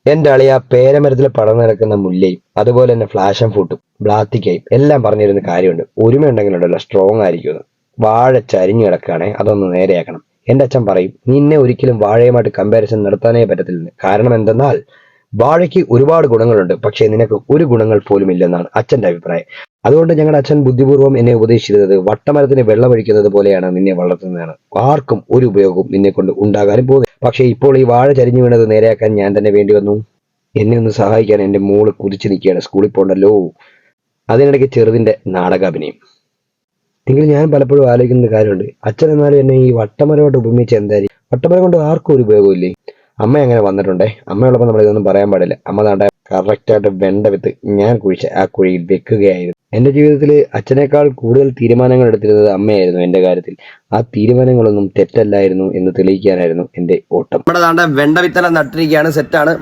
എന്റെ അളിയ പേരമരത്തിൽ പടർന്നു കിടക്കുന്ന മുല്ലയും അതുപോലെ തന്നെ ഫ്ലാഷൻ ഫ്രൂട്ടും ബ്ലാത്തിക്കയും എല്ലാം പറഞ്ഞിരുന്ന കാര്യമുണ്ട്. ഒരുമയുണ്ടെങ്കിലുണ്ടല്ലോ സ്ട്രോങ് ആയിരിക്കുമെന്ന്. വാഴ ചരിഞ്ഞു കിടക്കുകയാണെ അതൊന്ന് നേരെയാക്കണം. എന്റെ അച്ഛൻ പറയും നിന്നെ ഒരിക്കലും വാഴയുമായിട്ട് കമ്പാരിസൺ നടത്താനേ പറ്റത്തില്ലെന്ന്. കാരണം എന്തെന്നാൽ വാഴയ്ക്ക് ഒരുപാട് ഗുണങ്ങളുണ്ട്, പക്ഷേ നിനക്ക് ഒരു ഗുണങ്ങൾ പോലും ഇല്ലെന്നാണ് അച്ഛന്റെ അഭിപ്രായം. അതുകൊണ്ട് ഞങ്ങളുടെ അച്ഛൻ ബുദ്ധിപൂർവ്വം എന്നെ ഉപദേശിച്ചിരുന്നത് വട്ടമരത്തിന് വെള്ളമൊഴിക്കുന്നത് പോലെയാണ് നിന്നെ വളർത്തുന്നതാണ്. ആർക്കും ഒരു ഉപയോഗവും നിന്നെ കൊണ്ട് ഉണ്ടാകാനും പോകുന്നത്. പക്ഷേ ഇപ്പോൾ ഈ വാഴ ചരിഞ്ഞു വീണത് നേരെയാക്കാൻ ഞാൻ തന്നെ വേണ്ടി വന്നു. എന്നെ ഒന്ന് സഹായിക്കാൻ എന്റെ മോള് കുതിച്ചു നിൽക്കുകയാണ്, സ്കൂളിൽ പോകണ്ടല്ലോ. അതിനിടയ്ക്ക് ചെറുതിന്റെ നാടകാഭിനയം. എങ്കിൽ ഞാൻ പലപ്പോഴും ആലോചിക്കുന്ന കാര്യമുണ്ട്, അച്ഛൻ എന്നാലും എന്നെ ഈ വട്ടമരമായിട്ട് ഉപമിച്ച് എന്തായിരിക്കും? വട്ടമരം കൊണ്ട് ആർക്കും ഒരു ഉപയോഗമില്ലേ? അമ്മ അങ്ങനെ വന്നിട്ടുണ്ടേ. അമ്മയുള്ളപ്പോൾ നമ്മൾ ഇതൊന്നും പറയാൻ പാടില്ല. അമ്മ നാട്ടെ കറക്റ്റായിട്ട് വെണ്ട വിത്ത് ഞാൻ കുഴിച്ച ആ കുഴിയിൽ വെക്കുകയായിരുന്നു. എന്റെ ജീവിതത്തിൽ അച്ഛനേക്കാൾ കൂടുതൽ തീരുമാനങ്ങൾ എടുത്തിരുന്നത് അമ്മയായിരുന്നു എന്റെ കാര്യത്തിൽ. ആ തീരുമാനങ്ങളൊന്നും തെറ്റല്ലായിരുന്നു എന്ന് തെളിയിക്കാനായിരുന്നു എന്റെ ഓട്ടം. നമ്മുടെ നാട്ടെ വെണ്ട വിത്തനം നട്ടിരിക്കുകയാണ്, സെറ്റാണ്.